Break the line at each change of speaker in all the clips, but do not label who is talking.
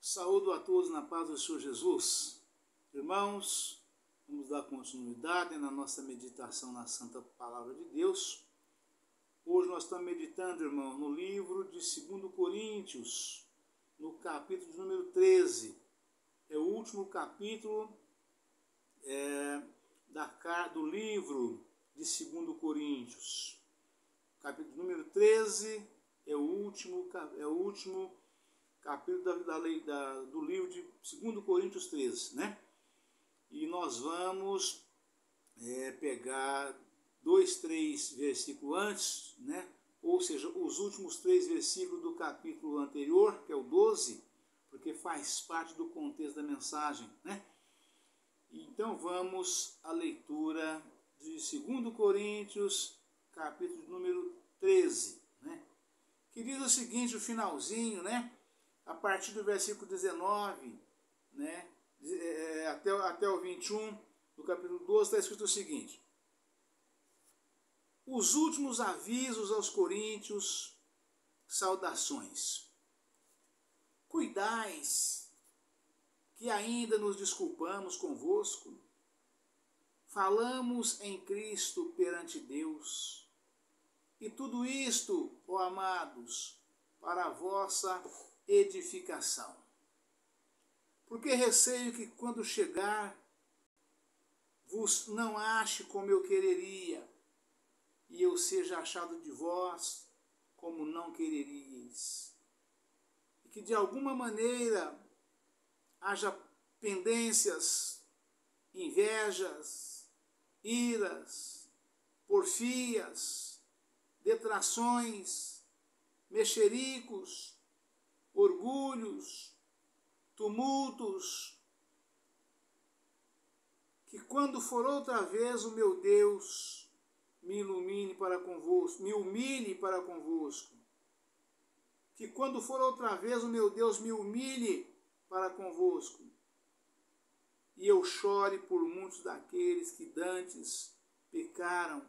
Saúdo a todos na paz do Senhor Jesus. Irmãos, vamos dar continuidade na nossa meditação na Santa Palavra de Deus. Hoje nós estamos meditando, irmão, no livro de 2 Coríntios, no capítulo de número 13. É o último capítulo do livro de 2 Coríntios. Capítulo número 13 é o último capítulo do livro de 2 Coríntios 13, né? E nós vamos pegar 2, 3 versículos antes, né? Ou seja, os últimos 3 versículos do capítulo anterior, que é o 12, porque faz parte do contexto da mensagem, né? Então vamos à leitura de 2 Coríntios, capítulo número 13, né? Que diz o seguinte, o finalzinho, né? A partir do versículo 19, né, até o 21, do capítulo 12, está escrito o seguinte: os últimos avisos aos coríntios, saudações. Cuidais que ainda nos desculpamos convosco, falamos em Cristo perante Deus, e tudo isto, ó amados, para a vossa edificação. Porque receio que quando chegar vos não ache como eu quereria, e eu seja achado de vós como não quereríeis. E que de alguma maneira haja pendências, invejas, iras, porfias, detrações, mexericos, orgulhos, tumultos, que quando for outra vez o meu Deus me humilhe para convosco, que quando for outra vez o meu Deus me humilhe para convosco, e eu chore por muitos daqueles que dantes pecaram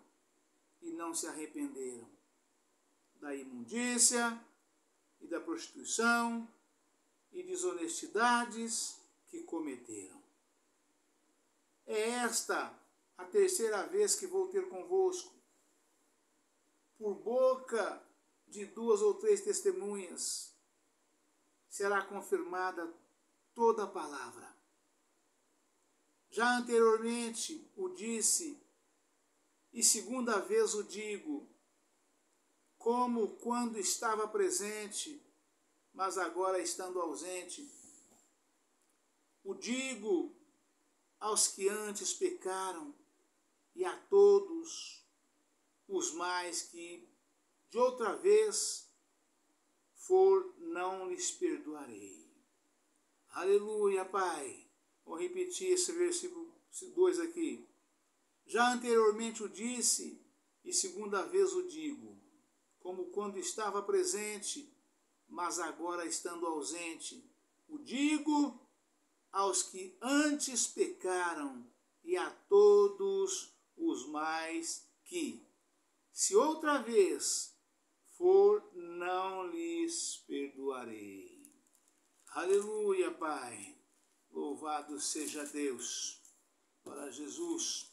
e não se arrependeram da imundícia e da prostituição e desonestidades que cometeram. É esta a terceira vez que vou ter convosco. Por boca de 2 ou 3 testemunhas será confirmada toda a palavra. Já anteriormente o disse, e segunda vez o digo, como quando estava presente, mas agora estando ausente. O digo aos que antes pecaram, e a todos os mais que de outra vez for, não lhes perdoarei. Aleluia, Pai. Vou repetir esse versículo 2 aqui. Já anteriormente o disse, e segunda vez o digo, como quando estava presente, mas agora estando ausente. O digo aos que antes pecaram, e a todos os mais que, se outra vez for, não lhes perdoarei. Aleluia, Pai. Louvado seja Deus. Para Jesus.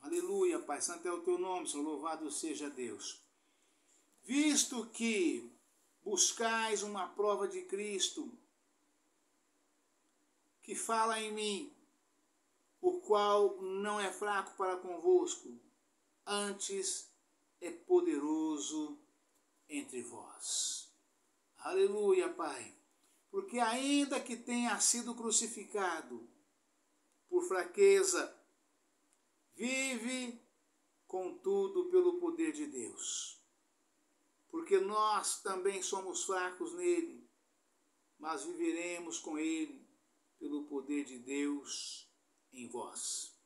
Aleluia, Pai. Santo é o teu nome, Senhor. Louvado seja Deus. Visto que buscais uma prova de Cristo, que fala em mim, o qual não é fraco para convosco, antes é poderoso entre vós. Aleluia, Pai. Porque ainda que tenha sido crucificado por fraqueza, vive, contudo, pelo poder de Deus. Porque nós também somos fracos nele, mas viveremos com ele pelo poder de Deus em vós.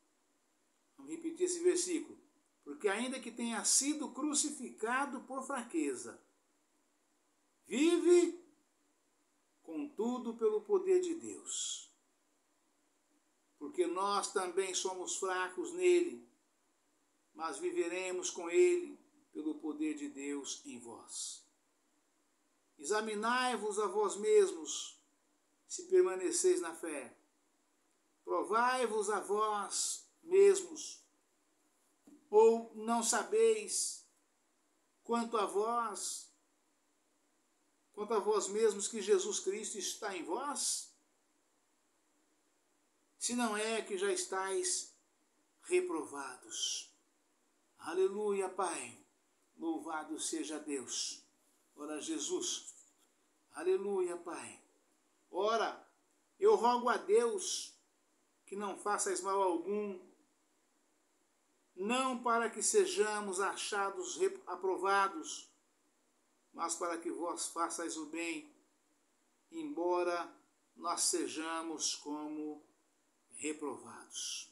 Vamos repetir esse versículo. Porque ainda que tenha sido crucificado por fraqueza, vive, contudo, pelo poder de Deus. Porque nós também somos fracos nele, mas viveremos com ele pelo poder de Deus em vós. Examinai-vos a vós mesmos, se permaneceis na fé. Provai-vos a vós mesmos, ou não sabeis quanto a vós mesmos que Jesus Cristo está em vós? Se não é que já estáis reprovados. Aleluia, Pai. Louvado seja Deus. Ora, Jesus. Aleluia, Pai. Ora, eu rogo a Deus que não façais mal algum, não para que sejamos achados aprovados, mas para que vós façais o bem, embora nós sejamos como reprovados.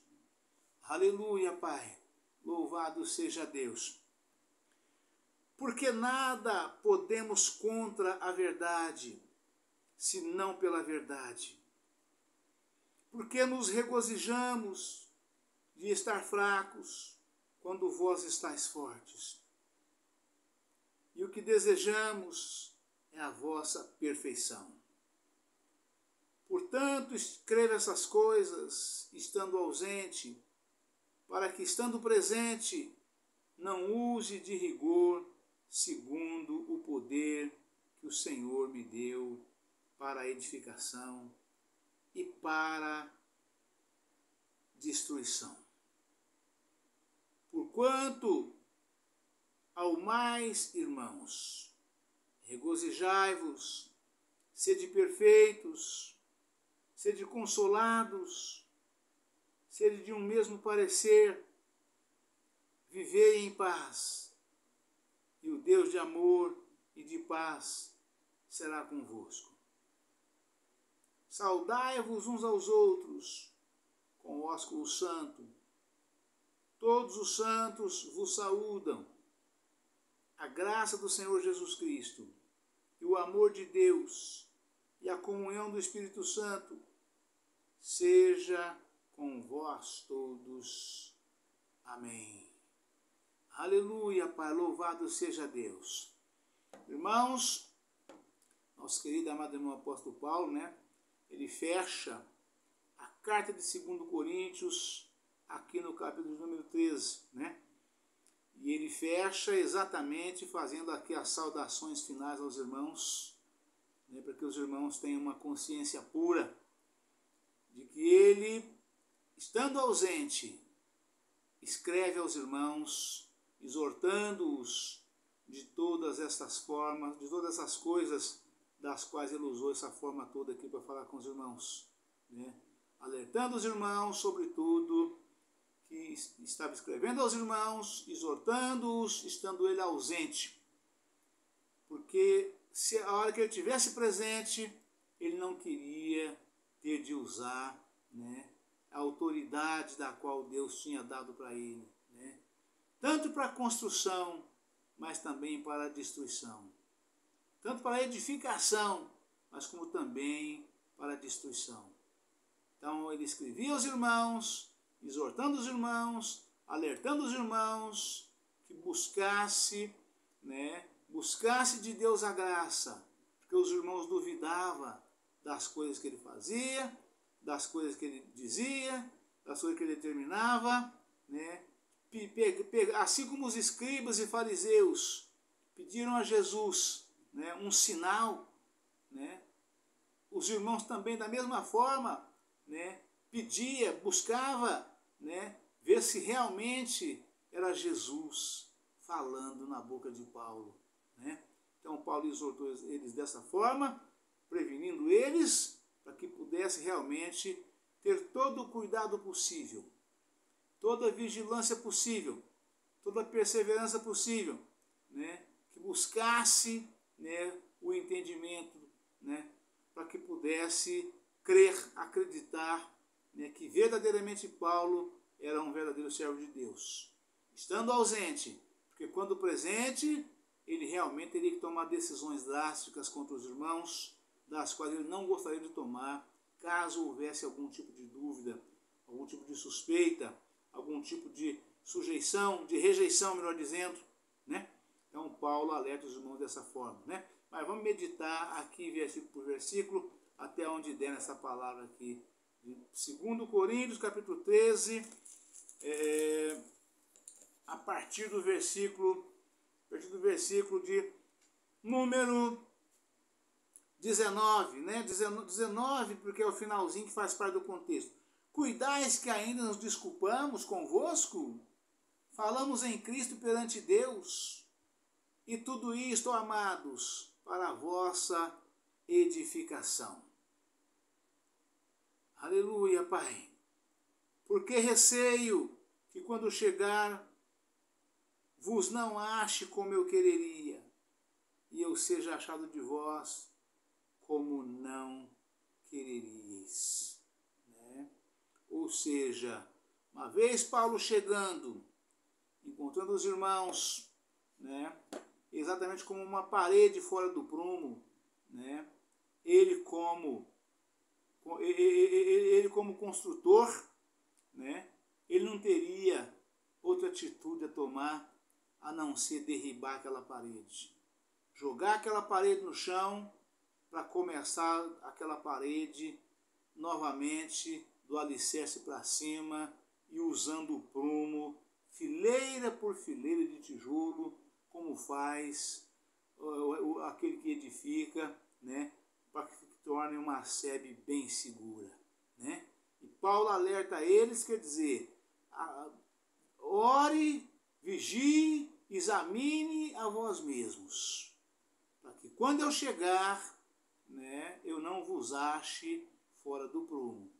Aleluia, Pai. Louvado seja Deus. Porque nada podemos contra a verdade, senão pela verdade. Porque nos regozijamos de estar fracos, quando vós estáis fortes. E o que desejamos é a vossa perfeição. Portanto, escreva essas coisas, estando ausente, para que, estando presente, não use de rigor, segundo o poder que o Senhor me deu para a edificação e para destruição. Porquanto, ao mais, irmãos, regozijai-vos, sede perfeitos, sede consolados, sede de um mesmo parecer, vivei em paz, e o Deus de amor e de paz será convosco. Saudai-vos uns aos outros, com ósculo santo. Todos os santos vos saúdam. A graça do Senhor Jesus Cristo, e o amor de Deus, e a comunhão do Espírito Santo, seja com vós todos. Amém. Aleluia, Pai, louvado seja Deus. Irmãos, nosso querido amado irmão apóstolo Paulo, ele fecha a carta de 2 Coríntios, aqui no capítulo número 13, E ele fecha exatamente fazendo aqui as saudações finais aos irmãos, para que os irmãos tenham uma consciência pura de que ele, estando ausente, escreve aos irmãos, exortando-os de todas essas formas, de todas essas coisas das quais ele usou essa forma toda aqui para falar com os irmãos, alertando os irmãos sobre tudo que estava escrevendo aos irmãos, exortando-os, estando ele ausente, porque se a hora que ele estivesse presente, ele não queria ter de usar a autoridade da qual Deus tinha dado para ele, tanto para a construção, mas também para a destruição, tanto para a edificação, mas como também para a destruição. Então ele escrevia aos irmãos, exortando os irmãos, alertando os irmãos que buscasse de Deus a graça, porque os irmãos duvidavam das coisas que ele fazia, das coisas que ele dizia, das coisas que ele determinava, assim como os escribas e fariseus pediram a Jesus um sinal, os irmãos também da mesma forma buscava ver se realmente era Jesus falando na boca de Paulo. Então Paulo exortou eles dessa forma, prevenindo eles para que pudesse realmente ter todo o cuidado possível, toda a vigilância possível, toda a perseverança possível, que buscasse o entendimento, para que pudesse crer, acreditar que verdadeiramente Paulo era um verdadeiro servo de Deus, estando ausente, porque quando presente, ele realmente teria que tomar decisões drásticas contra os irmãos, das quais ele não gostaria de tomar, caso houvesse algum tipo de dúvida, algum tipo de suspeita, algum tipo de sujeição, de rejeição, melhor dizendo, Então Paulo alerta os irmãos dessa forma, Mas vamos meditar aqui versículo por versículo, até onde der nessa palavra aqui. 2 Coríntios, capítulo 13, a partir do versículo de número 19, né? 19, porque é o finalzinho que faz parte do contexto. Cuidais que ainda nos desculpamos convosco? Falamos em Cristo perante Deus. E tudo isto, amados, para a vossa edificação. Aleluia, Pai. Porque receio que quando chegar vos não ache como eu quereria, e eu seja achado de vós como não quereríeis. Né? Ou seja, uma vez Paulo chegando, encontrando os irmãos, né, exatamente como uma parede fora do prumo, né, ele como construtor, né, ele não teria outra atitude a tomar a não ser derribar aquela parede. Jogar aquela parede no chão para começar aquela parede novamente do alicerce para cima e usando o prumo, fileira por fileira de tijolo, como faz aquele que edifica, né, para que torne uma sebe bem segura. Né? E Paulo alerta eles, quer dizer, ore, vigie, examine a vós mesmos, para que quando eu chegar, né, eu não vos ache fora do prumo,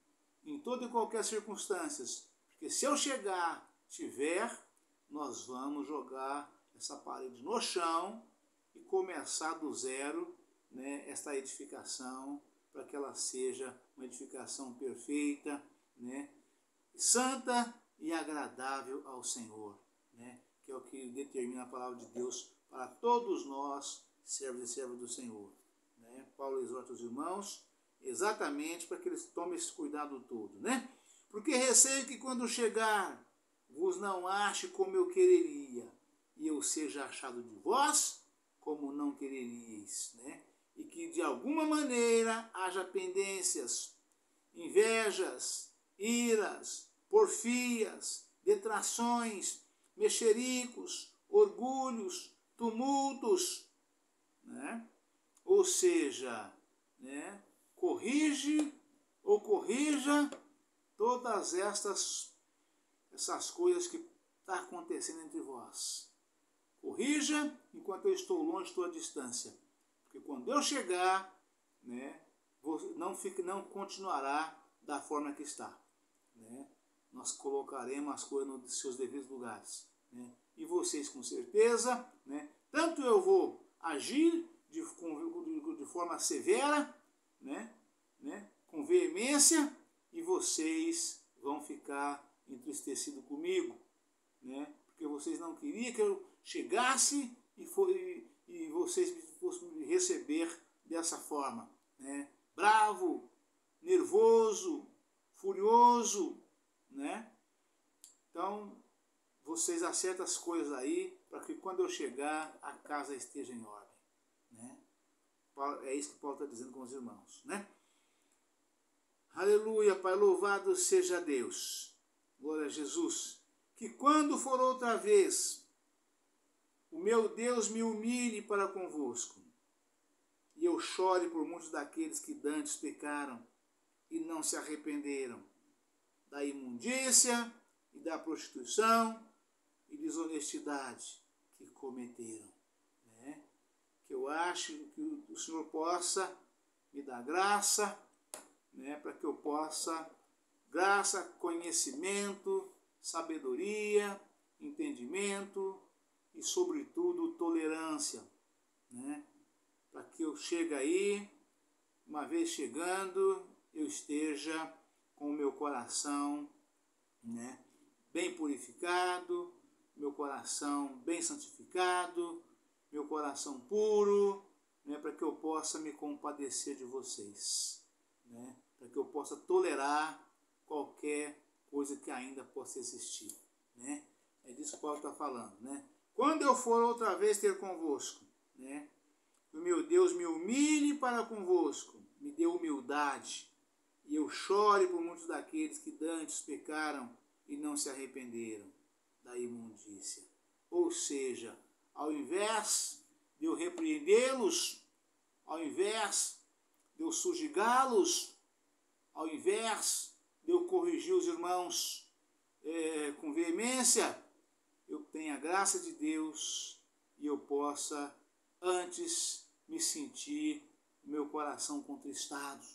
em toda e qualquer circunstância, porque se eu chegar, nós vamos jogar essa parede no chão e começar do zero, né, esta edificação, para que ela seja uma edificação perfeita, né, santa e agradável ao Senhor, né, que é o que determina a palavra de Deus para todos nós, servos e servas do Senhor. Né? Paulo exorta os irmãos exatamente para que eles tomem esse cuidado todo. Né? Porque receio que quando chegar vos não ache como eu quereria, e eu seja achado de vós como não quereríeis. Né? E que de alguma maneira haja pendências, invejas, iras, porfias, detrações, mexericos, orgulhos, tumultos, né? Ou seja, né, corrija todas essas coisas que estão acontecendo entre vós. Corrija enquanto eu estou longe, estou à distância. Porque quando eu chegar, né, não continuará da forma que está. Né? Nós colocaremos as coisas nos seus devidos lugares. Né? E vocês, com certeza, né, tanto eu vou agir de forma severa, né, com veemência, e vocês vão ficar entristecidos comigo, né, porque vocês não queriam que eu chegasse e vocês fossem me receber dessa forma, né, bravo, nervoso, furioso, né? Então, vocês acertam as coisas aí, para que quando eu chegar, a casa esteja em ordem. Né? É isso que Paulo está dizendo com os irmãos. Né? Aleluia, Pai, louvado seja Deus. Glória a Jesus. Que quando for outra vez, o meu Deus me humilhe para convosco, e eu chore por muitos daqueles que dantes pecaram e não se arrependeram da imundícia e da prostituição e desonestidade que cometeram. Né? Que eu acho que o Senhor possa me dar graça, né, para que eu possa, graça, conhecimento, sabedoria, entendimento e, sobretudo, tolerância. Né? Para que eu chegue aí, uma vez chegando, eu esteja com o meu coração, né, bem purificado, meu coração bem santificado, meu coração puro, né, para que eu possa me compadecer de vocês, né, para que eu possa tolerar qualquer coisa que ainda possa existir. Né? É disso que Paulo está falando. Né? Quando eu for outra vez ter convosco, né, o meu Deus me humilhe para convosco, me dê humildade, e eu chore por muitos daqueles que dantes pecaram e não se arrependeram da imundícia. Ou seja, ao invés de eu repreendê-los, ao invés de eu subjugá-los, ao invés de eu corrigir os irmãos com veemência, eu tenho a graça de Deus e eu possa antes me sentir meu coração contristado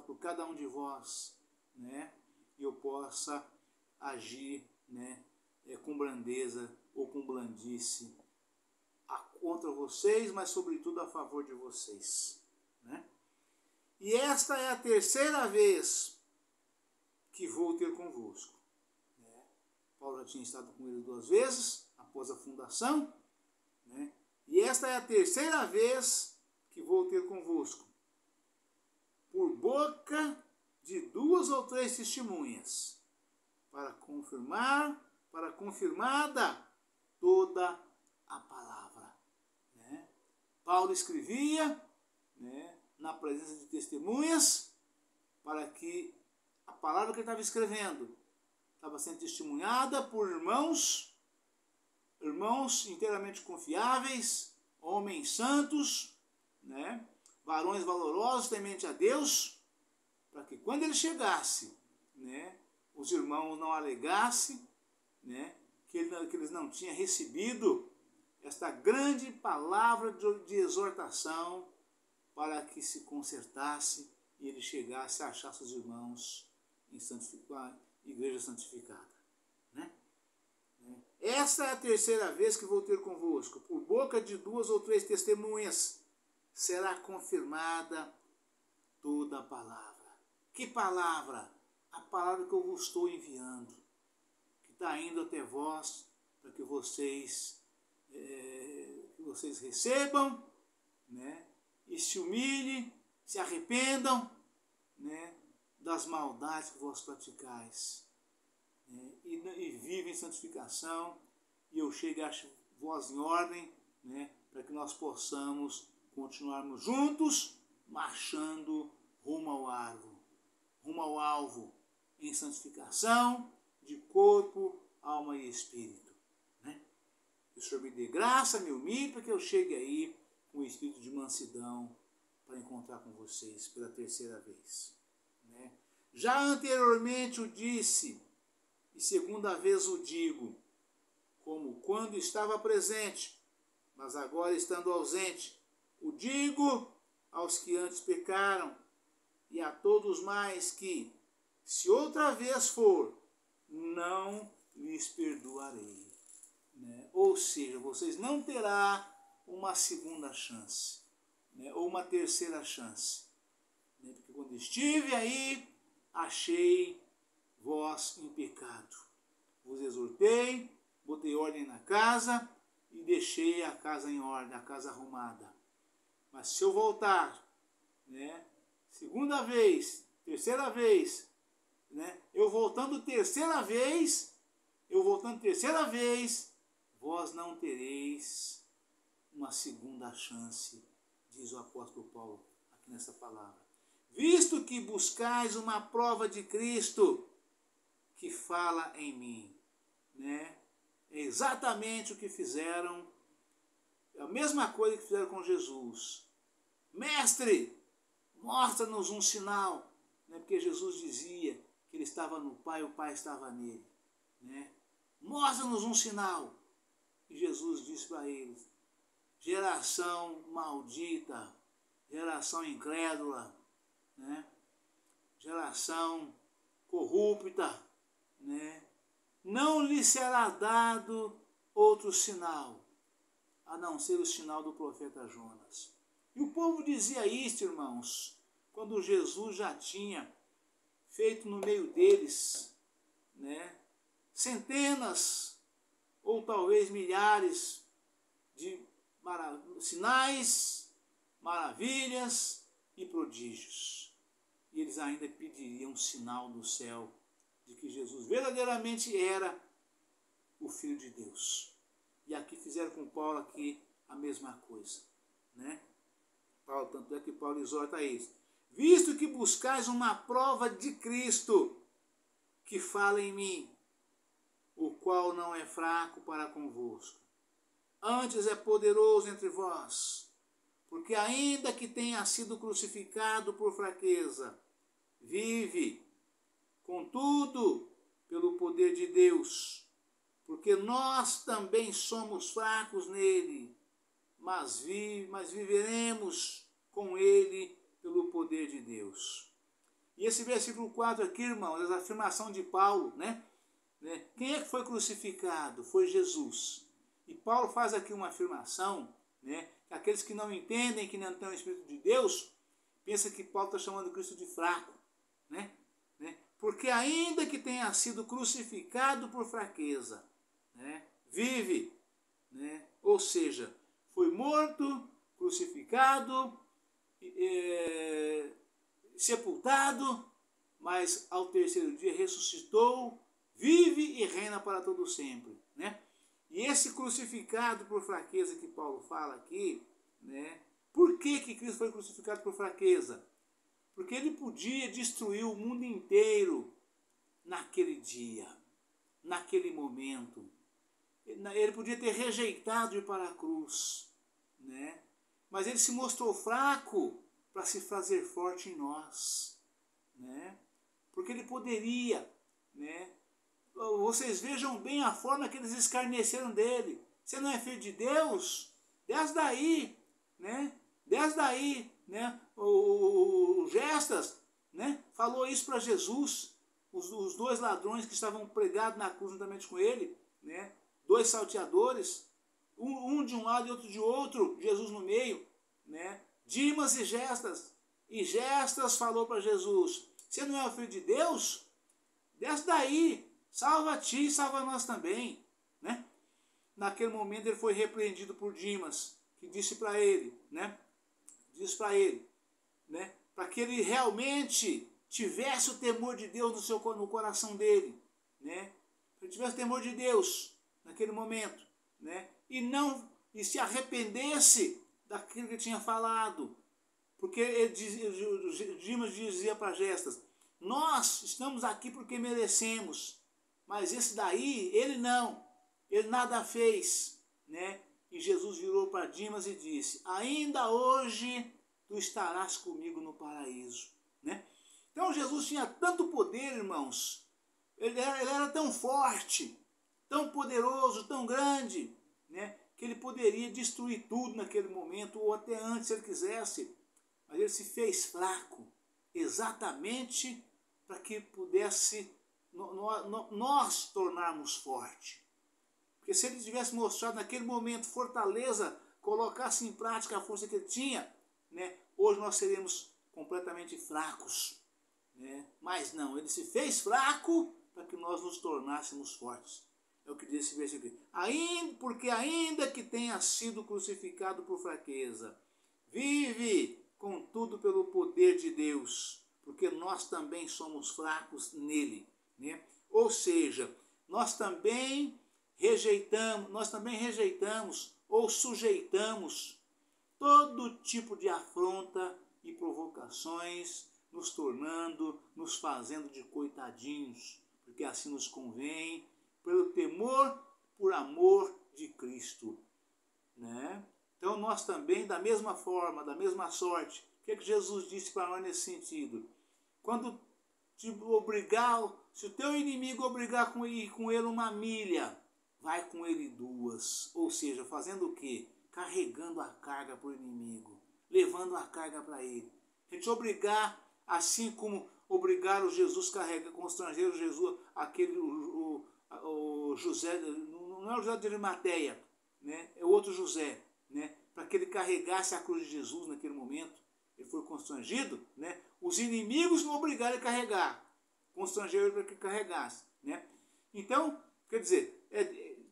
por cada um de vós, né? E eu possa agir, né, com brandeza ou com blandice contra vocês, mas sobretudo a favor de vocês, né? E esta é a terceira vez que vou ter convosco, né? Paulo já tinha estado com ele 2 vezes após a fundação, né? E esta é a terceira vez que vou ter convosco, por boca de 2 ou 3 testemunhas, para confirmada toda a palavra, né? Paulo escrevia, né, na presença de testemunhas, para que a palavra que ele estava escrevendo estava sendo testemunhada por irmãos inteiramente confiáveis, homens santos, né, varões valorosos, temente a Deus, para que quando ele chegasse, né, os irmãos não alegassem, né, que eles não tinham recebido esta grande palavra de exortação para que se consertasse e ele chegasse a achar seus irmãos em igreja santificada, né? Esta é a terceira vez que vou ter convosco, por boca de 2 ou 3 testemunhas será confirmada toda a palavra. Que palavra? A palavra que eu vos estou enviando, que está indo até vós, para que vocês recebam, né, e se humilhem, se arrependam, né, das maldades que vós praticais, né, e vivem em santificação, e eu chegue a vós em ordem, né, para que nós possamos continuarmos juntos, marchando rumo ao alvo, em santificação de corpo, alma e espírito, né? Que o Senhor me dê graça, me humilhe, para que eu chegue aí com o espírito de mansidão para encontrar com vocês pela terceira vez, né? Já anteriormente o disse, e segunda vez o digo, como quando estava presente, mas agora estando ausente, o digo aos que antes pecaram, e a todos mais que, se outra vez for, não lhes perdoarei, né? Ou seja, vocês não terão uma segunda chance, né, ou uma terceira chance, né? Porque quando estive aí, achei vós em pecado, vos exortei, botei ordem na casa e deixei a casa em ordem, a casa arrumada. Mas se eu voltar, né, segunda vez, terceira vez, né, eu voltando terceira vez, vós não tereis uma segunda chance, diz o apóstolo Paulo aqui nessa palavra. Visto que buscais uma prova de Cristo que fala em mim, né? É exatamente o que fizeram, a mesma coisa que fizeram com Jesus. Mestre, mostra-nos um sinal, né? Porque Jesus dizia que ele estava no Pai, o Pai estava nele, né? Mostra-nos um sinal. E Jesus disse para eles: geração maldita, geração incrédula, né? Geração corrupta, né? Não lhe será dado outro sinal, a não ser o sinal do profeta Jonas. E o povo dizia isto, irmãos, quando Jesus já tinha feito no meio deles, né, centenas ou talvez milhares de sinais, maravilhas e prodígios. E eles ainda pediriam um sinal do céu de que Jesus verdadeiramente era o Filho de Deus. E aqui fizeram com Paulo aqui a mesma coisa. né? Paulo, tanto é que Paulo exorta a isso. Visto que buscais uma prova de Cristo, que fala em mim, o qual não é fraco para convosco, antes é poderoso entre vós, porque ainda que tenha sido crucificado por fraqueza, vive, contudo, pelo poder de Deus, porque nós também somos fracos nele, mas viveremos com ele pelo poder de Deus. E esse versículo 4 aqui, irmãos, é a afirmação de Paulo, né? Quem é que foi crucificado? Foi Jesus. E Paulo faz aqui uma afirmação, né? Que aqueles que não entendem, que não têm o Espírito de Deus, pensam que Paulo está chamando Cristo de fraco, né? Porque ainda que tenha sido crucificado por fraqueza, né? Vive, né? Ou seja, foi morto, crucificado, sepultado, mas ao terceiro dia ressuscitou, vive e reina para todo sempre, né? E esse crucificado por fraqueza que Paulo fala aqui, né? Por que Cristo foi crucificado por fraqueza? Porque ele podia destruir o mundo inteiro naquele dia, naquele momento. Ele podia ter rejeitado ir para a cruz, né? Mas ele se mostrou fraco para se fazer forte em nós, né? Porque ele poderia, né? Vocês vejam bem a forma que eles escarneceram dele. Você não é filho de Deus? Desce daí, né? Desce daí, né? O Gestas, né? Falou isso para Jesus. Os dois ladrões que estavam pregados na cruz juntamente com ele, né? Dois salteadores, um de um lado e outro de outro, Jesus no meio, né? Dimas e Gestas. E Gestas falou para Jesus: você não é o filho de Deus? Desce daí, salva a ti e salva nós também, né? Naquele momento ele foi repreendido por Dimas, que disse para ele, né? Disse para ele, né? Para que ele realmente tivesse o temor de Deus no coração dele, né? Que ele tivesse o temor de Deus naquele momento, né? E se arrependesse daquilo que ele tinha falado, porque Dimas dizia para Gestas: nós estamos aqui porque merecemos, mas esse daí, ele não, ele nada fez, né? E Jesus virou para Dimas e disse: ainda hoje tu estarás comigo no paraíso, né? Então Jesus tinha tanto poder, irmãos, ele era tão forte, tão poderoso, tão grande, né? Que ele poderia destruir tudo naquele momento, ou até antes, se ele quisesse, mas ele se fez fraco, exatamente para que pudesse nós tornarmos forte. Porque se ele tivesse mostrado naquele momento fortaleza, colocasse em prática a força que ele tinha, né, hoje nós seríamos completamente fracos, né? Mas não, ele se fez fraco para que nós nos tornássemos fortes. É o que diz esse versículo aqui. Porque ainda que tenha sido crucificado por fraqueza, vive, contudo, pelo poder de Deus, porque nós também somos fracos nele, né? Ou seja, nós também rejeitamos ou sujeitamos todo tipo de afronta e provocações, nos fazendo de coitadinhos, porque assim nos convém, pelo temor, por amor de Cristo, né? Então nós também, da mesma forma, da mesma sorte, o que Jesus disse para nós nesse sentido? Quando se o teu inimigo obrigar com ele 1 milha, vai com ele 2. Ou seja, fazendo o quê? Carregando a carga para o inimigo, levando a carga para ele. A gente obrigar, assim como obrigaram Jesus carregar, constrangeram Jesus, o José, não é o José de Arimateia, né? É o outro José, né? Para que ele carregasse a cruz de Jesus naquele momento. Ele foi constrangido, né? Os inimigos não obrigaram ele a carregar, constrangeram ele para que carregasse, né? Então, quer dizer,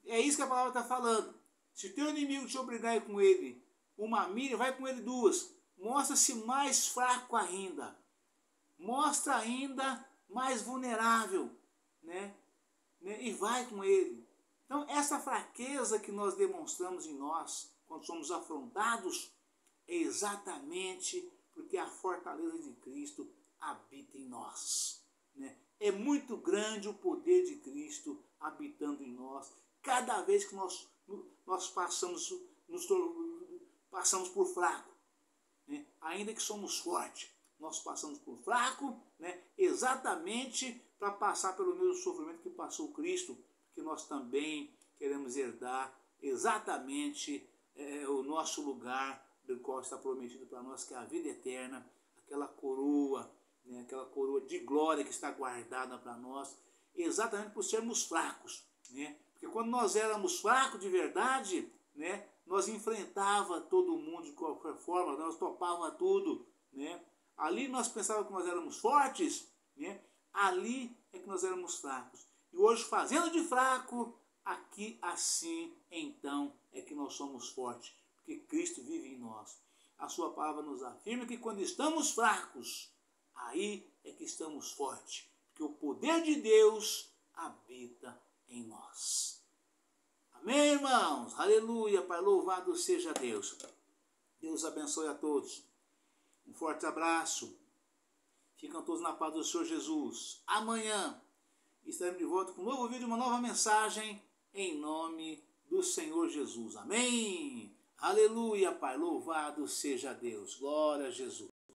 é isso que a palavra está falando. Se o teu inimigo te obrigar a ir com ele 1 milha, vai com ele 2. Mostra-se mais fraco ainda. Mostra ainda mais vulnerável, né? E vai com ele. Então, essa fraqueza que nós demonstramos em nós, quando somos afrontados, é exatamente porque a fortaleza de Cristo habita em nós, né? É muito grande o poder de Cristo habitando em nós. Cada vez que nós passamos por fraco, né? Ainda que somos fortes, nós passamos por fraco, né? Exatamente para passar pelo mesmo sofrimento que passou Cristo, porque nós também queremos herdar exatamente o nosso lugar, do qual está prometido para nós, que é a vida eterna, aquela coroa, né? Aquela coroa de glória que está guardada para nós, exatamente por sermos fracos, né? Porque quando nós éramos fracos de verdade, né? Nós enfrentava todo mundo de qualquer forma, nós topava tudo, né? Ali nós pensávamos que nós éramos fortes, né? Ali é que nós éramos fracos. E hoje, fazendo de fraco, aqui assim, então, é que nós somos fortes, porque Cristo vive em nós. A sua palavra nos afirma que quando estamos fracos, aí é que estamos fortes, porque o poder de Deus habita em nós. Amém, irmãos? Aleluia, Pai, louvado seja Deus. Deus abençoe a todos. Um forte abraço. Ficam todos na paz do Senhor Jesus. Amanhã estaremos de volta com um novo vídeo, uma nova mensagem, em nome do Senhor Jesus. Amém? Aleluia, Pai, louvado seja Deus. Glória a Jesus.